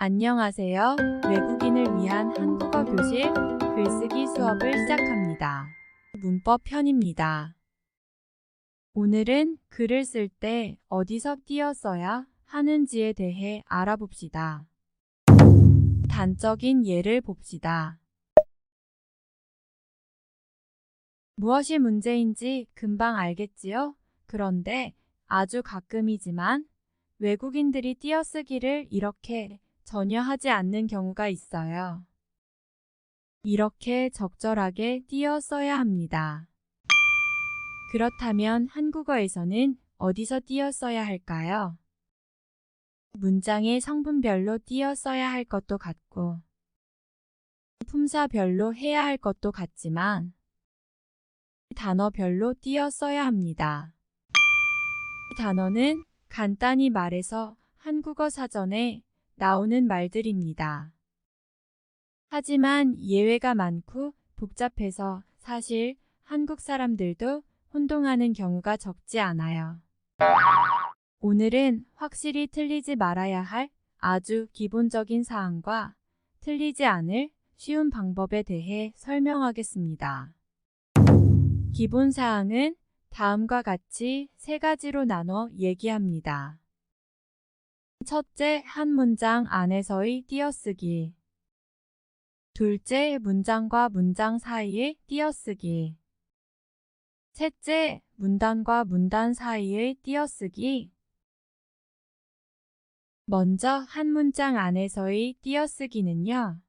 안녕하세요. 외국인을 위한 한국어 교실 글쓰기 수업을 시작합니다. 문법 편입니다. 오늘은 글을 쓸 때 어디서 띄어 써야 하는지에 대해 알아봅시다. 단적인 예를 봅시다. 무엇이 문제인지 금방 알겠지요? 그런데 아주 가끔이지만 외국인들이 띄어쓰기를 이렇게 전혀 하지 않는 경우가 있어요. 이렇게 적절하게 띄어 써야 합니다. 그렇다면 한국어에서는 어디서 띄어 써야 할까요? 문장의 성분별로 띄어 써야 할 것도 같고 품사별로 해야 할 것도 같지만 단어별로 띄어 써야 합니다. 이 단어는 간단히 말해서 한국어 사전에 나오는 말들입니다. 하지만 예외가 많고 복잡해서 사실 한국 사람들도 혼동하는 경우가 적지 않아요. 오늘은 확실히 틀리지 말아야 할 아주 기본적인 사항과 틀리지 않을 쉬운 방법에 대해 설명하겠습니다. 기본 사항은 다음과 같이 세 가지로 나눠 얘기합니다. 첫째, 한 문장 안에서의 띄어쓰기. 둘째, 문장과 문장 사이의 띄어쓰기. 셋째, 문단과 문단 사이의 띄어쓰기. 먼저 한 문장 안에서의 띄어쓰기는요.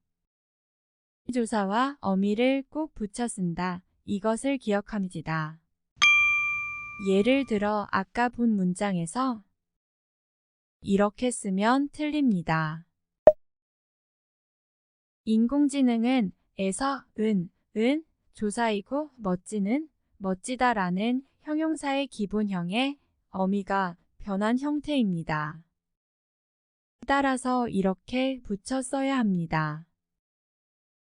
조사와 어미를 꼭 붙여 쓴다. 이것을 기억합니다. 예를 들어 아까 본 문장에서 이렇게 쓰면 틀립니다. 인공지능은 에서 은 조사이고 멋지는 멋지다라는 형용사의 기본형에 어미가 변한 형태입니다. 따라서 이렇게 붙여 써야 합니다.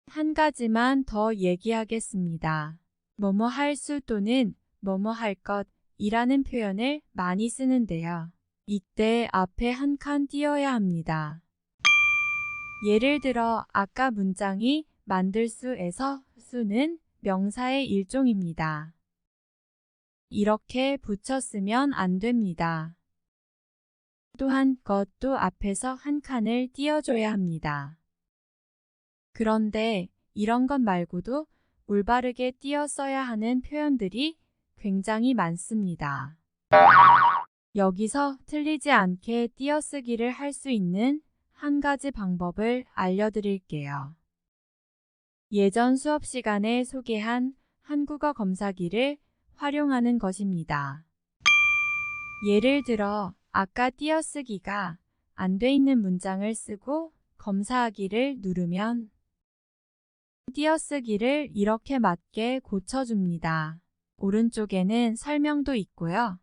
한 가지만 더 얘기하겠습니다. 뭐뭐 할 수 또는 뭐뭐 할 것이라는 표현을 많이 쓰는데요. 이때 앞에 한 칸 띄어야 합니다. 예를 들어 아까 문장이 만들 수에서 수는 명사의 일종입니다. 이렇게 붙여 쓰면 안 됩니다. 또한 것도 앞에서 한 칸을 띄워줘야 합니다. 그런데 이런 것 말고도 올바르게 띄어 써야 하는 표현들이 굉장히 많습니다. 여기서 틀리지 않게 띄어쓰기를 할 수 있는 한 가지 방법을 알려드릴게요. 예전 수업 시간에 소개한 한국어 검사기를 활용하는 것입니다. 예를 들어 아까 띄어쓰기가 안 돼 있는 문장을 쓰고 검사하기를 누르면 띄어쓰기를 이렇게 맞게 고쳐줍니다. 오른쪽에는 설명도 있고요.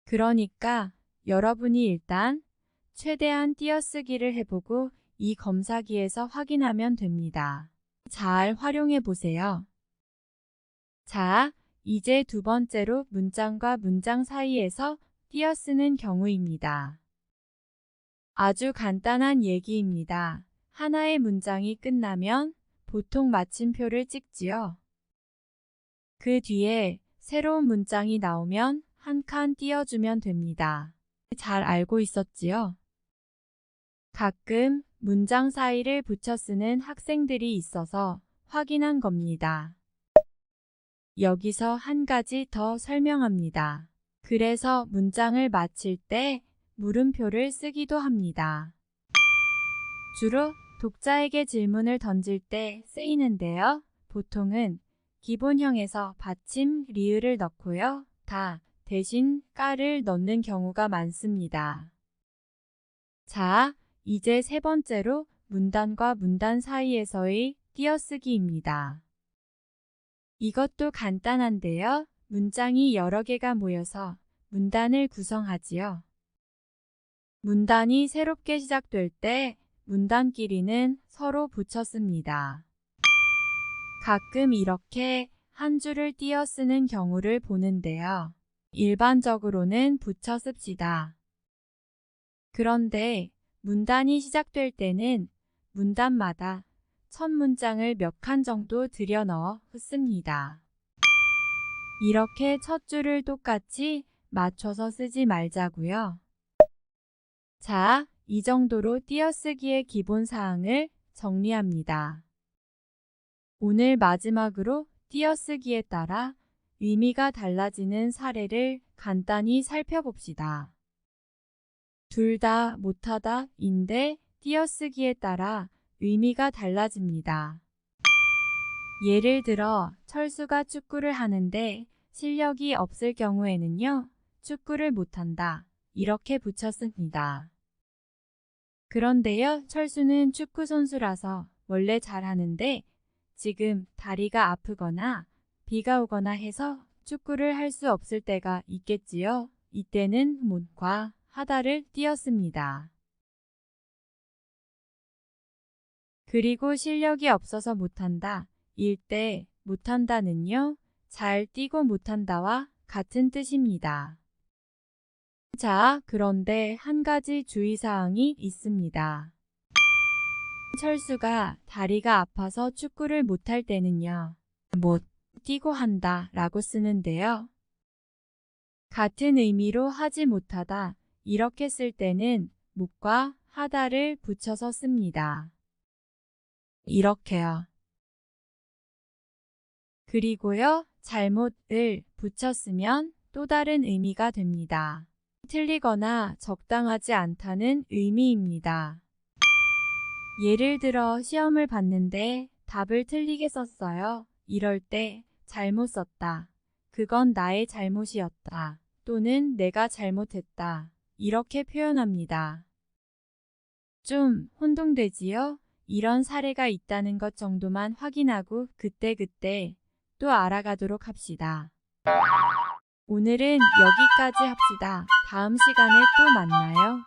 그러니까 여러분이 일단 최대한 띄어쓰기를 해보고 이 검사기에서 확인하면 됩니다. 잘 활용해 보세요. 자, 이제 두 번째로 문장과 문장 사이에서 띄어쓰는 경우입니다. 아주 간단한 얘기입니다. 하나의 문장이 끝나면 보통 마침표를 찍지요. 그 뒤에 새로운 문장이 나오면 한 칸 띄워주면 됩니다. 잘 알고 있었지요? 가끔 문장 사이를 붙여 쓰는 학생들이 있어서 확인한 겁니다. 여기서 한 가지 더 설명합니다. 그래서 문장을 마칠 때 물음표를 쓰기도 합니다. 주로 독자에게 질문을 던질 때 쓰이는데요. 보통은 기본형에서 받침 리을을 넣고요. 다 대신 까를 넣는 경우가 많습니다. 자, 이제 세 번째로 문단과 문단 사이에서의 띄어쓰기입니다. 이것도 간단한데요. 문장이 여러 개가 모여서 문단을 구성하지요. 문단이 새롭게 시작될 때 문단끼리는 서로 붙여 씁니다. 가끔 이렇게 한 줄을 띄어 쓰는 경우를 보는데요. 일반적으로는 붙여 씁시다. 그런데 문단이 시작될 때는 문단마다 첫 문장을 몇 칸 정도 들여넣어 붓습니다. 이렇게 첫 줄을 똑같이 맞춰서 쓰지 말자고요. 자, 이 정도로 띄어쓰기의 기본 사항을 정리합니다. 오늘 마지막으로 띄어쓰기에 따라 의미가 달라지는 사례를 간단히 살펴봅시다. 둘 다 못하다 인데 띄어쓰기에 따라 의미가 달라집니다. 예를 들어 철수가 축구를 하는데 실력이 없을 경우에는요, 축구를 못한다 이렇게 붙였습니다. 그런데요, 철수는 축구 선수라서 원래 잘하는데 지금 다리가 아프거나 비가 오거나 해서 축구를 할 수 없을 때가 있겠지요. 이때는 못과 하다를 띄었습니다. 그리고 실력이 없어서 못한다 일 때 못한다는요, 잘 뛰고 못한다와 같은 뜻입니다. 자, 그런데 한 가지 주의사항이 있습니다. 철수가 다리가 아파서 축구를 못할 때는요, 못 뛰고 한다 라고 쓰는데요. 같은 의미로 하지 못하다 이렇게 쓸 때는 못과 하다를 붙여서 씁니다. 이렇게요. 그리고요, 잘못을 붙였으면 또 다른 의미가 됩니다. 틀리거나 적당하지 않다는 의미입니다. 예를 들어 시험을 봤는데 답을 틀리게 썼어요. 이럴 때 잘못 썼다. 그건 나의 잘못이었다. 또는 내가 잘못했다. 이렇게 표현합니다. 좀 혼동되지요? 이런 사례가 있다는 것 정도만 확인하고 그때그때 또 알아가도록 합시다. 오늘은 여기까지 합시다. 다음 시간에 또 만나요.